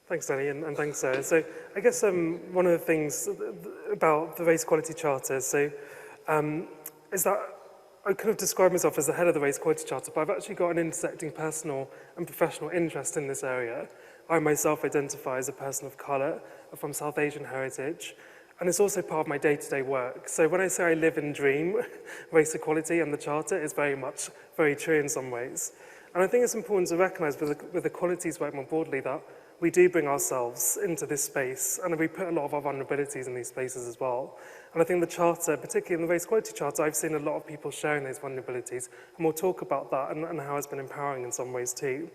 Thanks, Danny, and thanks, Sarah. So I guess one of the things about the Race Equality Charter is that I could have described myself as the head of the Race Equality Charter, but I've actually got an intersecting personal and professional interest in this area. I myself identify as a person of colour, from South Asian heritage, and it's also part of my day-to-day work. So when I say I live and dream race equality and the Charter, it's very true in some ways. And I think it's important to recognise with equalities work more broadly that we do bring ourselves into this space, and we put a lot of our vulnerabilities in these spaces as well. And I think the Charter, particularly in the Race Equality Charter, I've seen a lot of people sharing those vulnerabilities, and we'll talk about that and how it's been empowering in some ways too.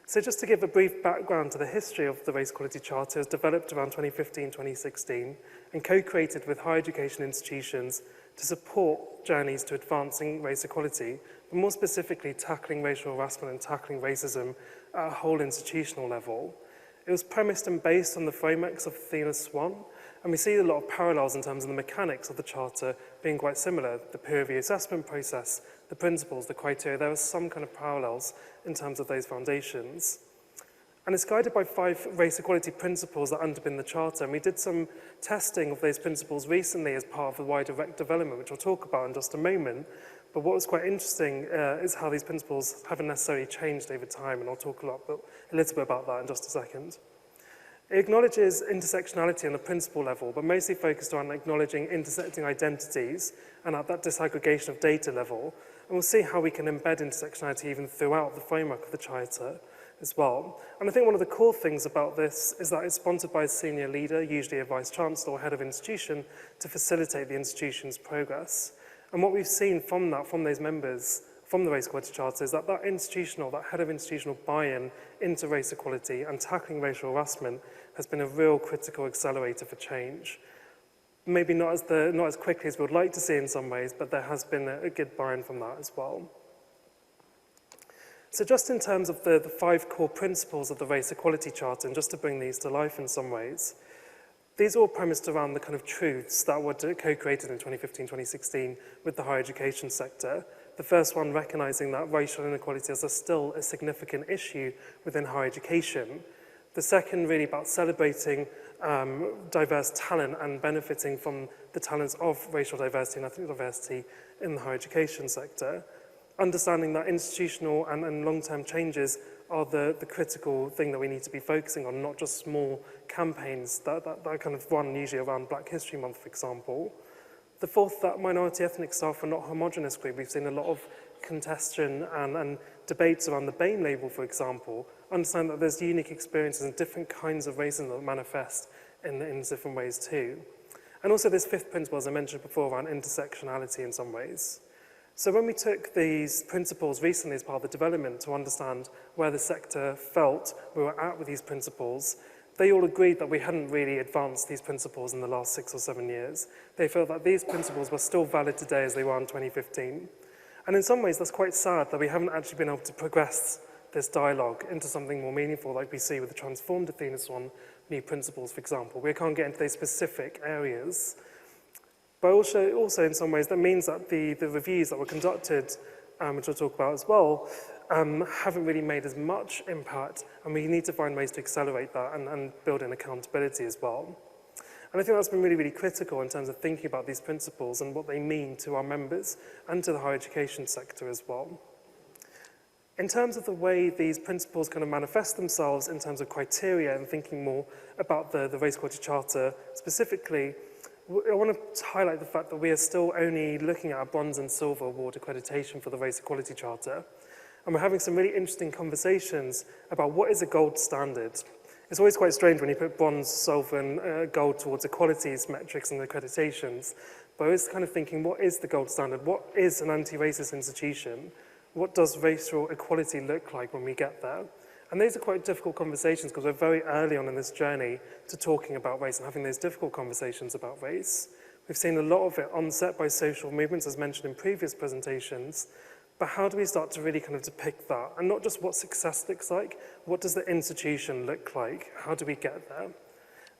So just to give a brief background to the history of the Race Equality Charter, it was developed around 2015-2016 and co-created with higher education institutions to support journeys to advancing race equality, but more specifically tackling racial harassment and tackling racism at a whole institutional level. It was premised and based on the frameworks of Athena Swan, and we see a lot of parallels in terms of the mechanics of the Charter being quite similar. The peer review assessment process, the principles, the criteria, there are some kind of parallels in terms of those foundations. And it's guided by 5 race equality principles that underpin the Charter, and we did some testing of those principles recently as part of the wider REC development, which I'll talk about in just a moment. But what was quite interesting is how these principles haven't necessarily changed over time, and I'll talk a little bit about that in just a second. It acknowledges intersectionality on a principle level, but mostly focused on acknowledging intersecting identities and at that disaggregation of data level. And we'll see how we can embed intersectionality even throughout the framework of the Charter as well. And I think one of the core things about this is that it's sponsored by a senior leader, usually a vice-chancellor or head of institution, to facilitate the institution's progress. And what we've seen from that, from those members, from the Race Equality Charter, is that that head of institutional buy-in into race equality and tackling racial harassment has been a real critical accelerator for change. Maybe not as quickly as we would like to see in some ways, but there has been a good buy-in from that as well. So just in terms of the 5 core principles of the Race Equality Charter, and just to bring these to life in some ways, these are all premised around the kind of truths that were co-created in 2015-2016 with the higher education sector. The first one, recognising that racial inequality is still a significant issue within higher education. The second, really about celebrating diverse talent and benefiting from the talents of racial diversity and ethnic diversity in the higher education sector. Understanding that institutional and long-term changes are the critical thing that we need to be focusing on, not just small campaigns that kind of run usually around Black History Month, for example. The fourth, that minority ethnic staff are not a homogenous group. We've seen a lot of contention and debates around the BAME label, for example. Understand that there's unique experiences and different kinds of racism that manifest in different ways too. And also this 5th principle, as I mentioned before, around intersectionality in some ways. So when we took these principles recently as part of the development to understand where the sector felt we were at with these principles, they all agreed that we hadn't really advanced these principles in the last 6 or 7 years. They felt that these principles were still valid today as they were in 2015. And in some ways, that's quite sad that we haven't actually been able to progress this dialogue into something more meaningful, like we see with the transformed Athena Swan new principles, for example. We can't get into those specific areas. But also in some ways, that means that the reviews that were conducted, which I'll talk about as well, haven't really made as much impact, and we need to find ways to accelerate that and build in accountability as well. And I think that's been really, really critical in terms of thinking about these principles and what they mean to our members and to the higher education sector as well. In terms of the way these principles kind of manifest themselves in terms of criteria and thinking more about the Race Equality Charter specifically, I want to highlight the fact that we are still only looking at a bronze and silver award accreditation for the Race Equality Charter. And we're having some really interesting conversations about what is a gold standard. It's always quite strange when you put bronze, silver, and gold towards equalities metrics and accreditations. But I was kind of thinking, what is the gold standard? What is an anti-racist institution? What does racial equality look like when we get there? And these are quite difficult conversations because we're very early on in this journey to talking about race and having those difficult conversations about race. We've seen a lot of it onset by social movements, as mentioned in previous presentations. But how do we start to really kind of depict that? And not just what success looks like, what does the institution look like? How do we get there?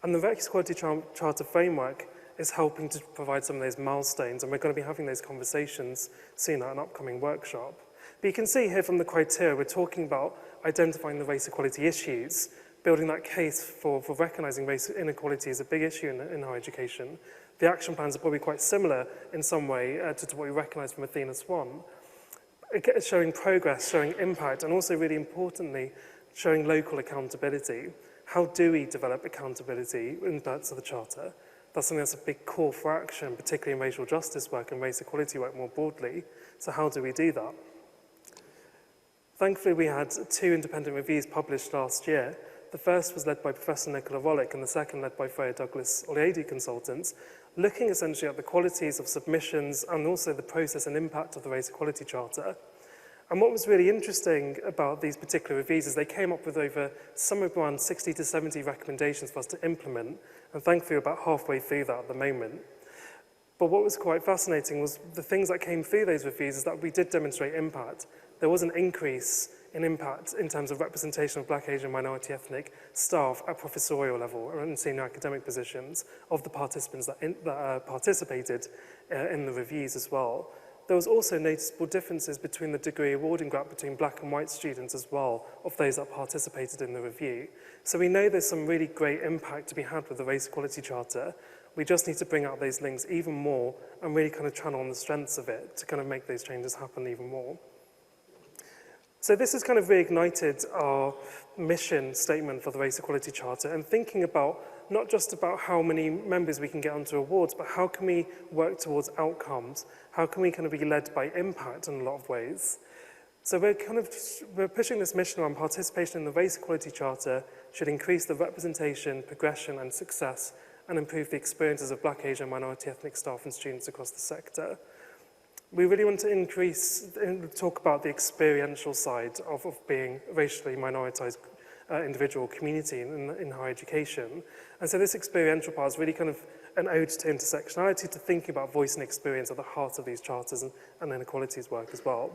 And the Race Equality Charter framework is helping to provide some of those milestones, and we're going to be having those conversations soon at an upcoming workshop. But you can see here from the criteria, we're talking about identifying the race equality issues, building that case for recognising race inequality as a big issue in higher education. The action plans are probably quite similar in some way to what we recognise from Athena Swan. Showing progress, showing impact, and also really importantly, showing local accountability. How do we develop accountability in parts of the Charter? That's something that's a big call for action, particularly in racial justice work and race equality work more broadly. So how do we do that? Thankfully, we had 2 independent reviews published last year. The first was led by Professor Nicola Rollick and the second led by Freya Douglas Oliadi consultants, looking essentially at the qualities of submissions and also the process and impact of the Race Equality Charter. And what was really interesting about these particular reviews is they came up with somewhere around 60 to 70 recommendations for us to implement, and thankfully we're about halfway through that at the moment. But what was quite fascinating was the things that came through those reviews is that we did demonstrate impact. There was an increase in impact in terms of representation of Black, Asian, minority ethnic staff at professorial level and in senior academic positions of the participants that participated in the reviews as well. There was also noticeable differences between the degree awarding gap between Black and white students as well, of those that participated in the review. So we know there's some really great impact to be had with the Race Equality Charter. We just need to bring out those links even more and really kind of channel on the strengths of it to kind of make those changes happen even more. So this has kind of reignited our mission statement for the Race Equality Charter and thinking about not just about how many members we can get onto awards, but how can we work towards outcomes? How can we kind of be led by impact in a lot of ways? So we're pushing this mission around participation in the Race Equality Charter should increase the representation, progression and success and improve the experiences of Black, Asian, minority ethnic staff and students across the sector. We really want to talk about the experiential side of being a racially minoritized individual community in higher education. And so this experiential part is really kind of an ode to intersectionality, to thinking about voice and experience at the heart of these charters and inequalities work as well.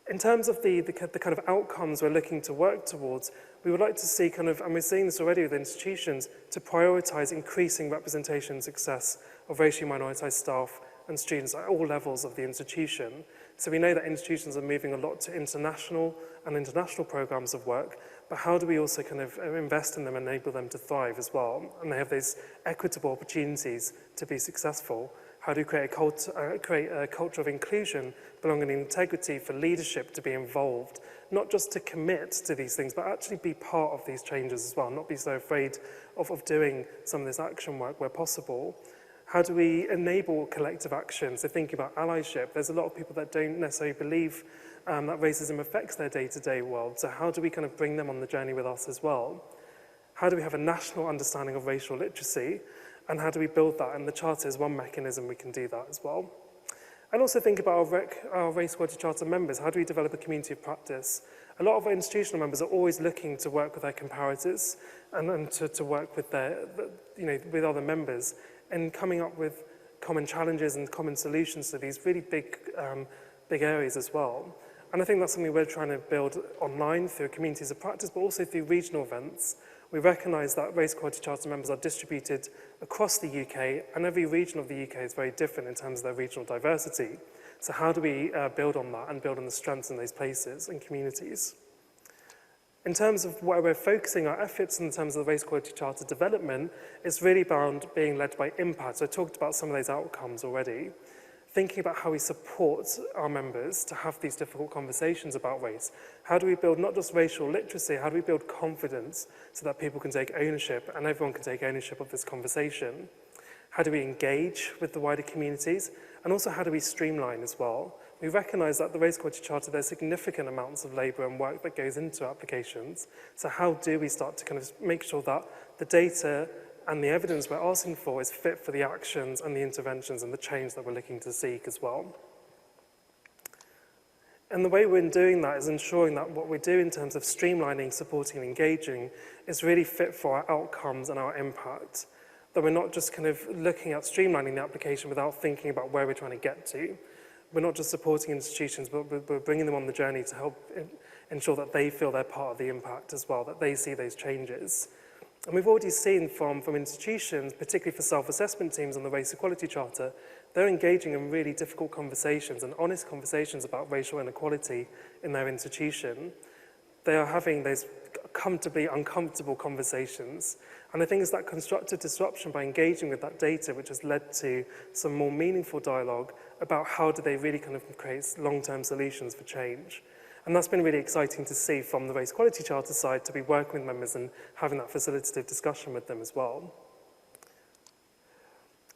In terms of the kind of outcomes we're looking to work towards, we would like to see and we're seeing this already with institutions, to prioritize increasing representation and success of racially minoritized staff and students at all levels of the institution. So we know that institutions are moving a lot to international programs of work, but how do we also kind of invest in them and enable them to thrive as well? And they have those equitable opportunities to be successful. How do we create a culture of inclusion, belonging and integrity for leadership to be involved, not just to commit to these things, but actually be part of these changes as well, not be so afraid of doing some of this action work where possible. How do we enable collective action? So thinking about allyship, there's a lot of people that don't necessarily believe that racism affects their day-to-day world. So how do we kind of bring them on the journey with us as well? How do we have a national understanding of racial literacy? And how do we build that? And the Charter is one mechanism we can do that as well. And also think about our Race Equality Charter members. How do we develop a community of practice? A lot of our institutional members are always looking to work with their comparators and to work with with other members, and coming up with common challenges and common solutions to these really big areas as well. And I think that's something we're trying to build online through communities of practice, but also through regional events. We recognise that Race Equality Charter members are distributed across the UK, and every region of the UK is very different in terms of their regional diversity. So how do we build on that and build on the strengths in those places and communities? In terms of where we're focusing our efforts in terms of the Race Equality Charter development, it's really about being led by impact. So I talked about some of those outcomes already. Thinking about how we support our members to have these difficult conversations about race. How do we build not just racial literacy, how do we build confidence so that people can take ownership and everyone can take ownership of this conversation? How do we engage with the wider communities? And also how do we streamline as well? We recognise that the Race Equality Charter, there's significant amounts of labour and work that goes into applications. So how do we start to kind of make sure that the data and the evidence we're asking for is fit for the actions and the interventions and the change that we're looking to seek as well? And the way we're doing that is ensuring that what we do in terms of streamlining, supporting and engaging is really fit for our outcomes and our impact. That we're not just kind of looking at streamlining the application without thinking about where we're trying to get to. We're not just supporting institutions, but we're bringing them on the journey to help ensure that they feel they're part of the impact as well, that they see those changes. And we've already seen from institutions, particularly for self-assessment teams on the Race Equality Charter, they're engaging in really difficult conversations and honest conversations about racial inequality in their institution. They are having those comfortably uncomfortable conversations. And I think it's that constructive disruption by engaging with that data which has led to some more meaningful dialogue about how do they really kind of create long-term solutions for change. And that's been really exciting to see from the Race Equality Charter side, to be working with members and having that facilitative discussion with them as well.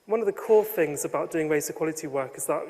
One of the core things about doing race equality work is that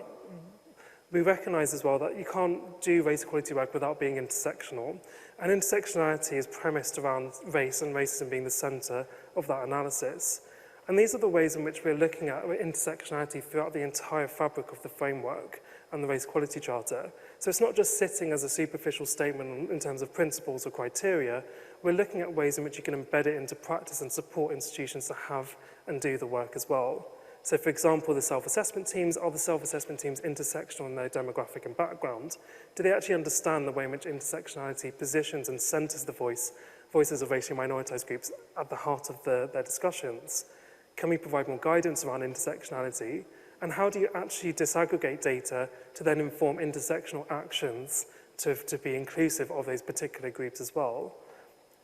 we recognise as well that you can't do race equality work without being intersectional. And intersectionality is premised around race and racism being the centre of that analysis. And these are the ways in which we're looking at intersectionality throughout the entire fabric of the framework and the Race Equality Charter. So it's not just sitting as a superficial statement in terms of principles or criteria. We're looking at ways in which you can embed it into practice and support institutions to have and do the work as well. So, for example, the self-assessment teams, are the self-assessment teams intersectional in their demographic and background? Do they actually understand the way in which intersectionality positions and centres the voices of racially minoritized groups at the heart of their discussions? Can we provide more guidance around intersectionality? And how do you actually disaggregate data to then inform intersectional actions to be inclusive of those particular groups as well?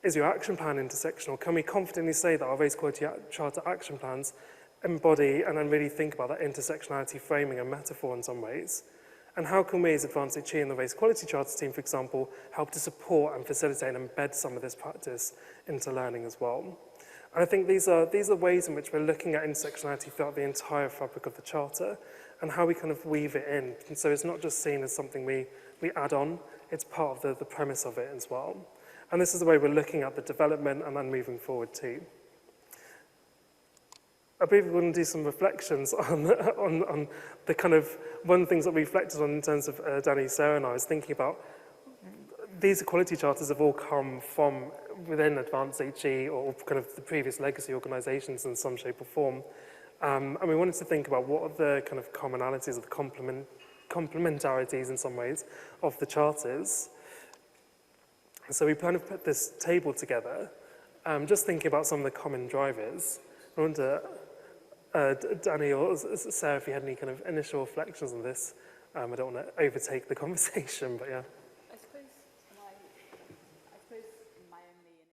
Is your action plan intersectional? Can we confidently say that our Race Equality Charter action plans embody and then really think about that intersectionality framing and metaphor in some ways? And how can we as Advanced HE and the Race Equality Charter team, for example, help to support and facilitate and embed some of this practice into learning as well? And I think these are ways in which we're looking at intersectionality throughout the entire fabric of the Charter and how we kind of weave it in. And so it's not just seen as something we add on, it's part of the premise of it as well. And this is the way we're looking at the development and then moving forward too. I believe we're going to do some reflections on the kind of one things that we reflected on in terms of Danny, Sarah and I was thinking about. These equality charters have all come from within Advanced HE or kind of the previous legacy organisations in some shape or form. And we wanted to think about what are the kind of commonalities or the complementarities in some ways of the charters. So we kind of put this table together, just thinking about some of the common drivers. I wonder, Danny or Sarah, if you had any kind of initial reflections on this. I don't want to overtake the conversation, but yeah.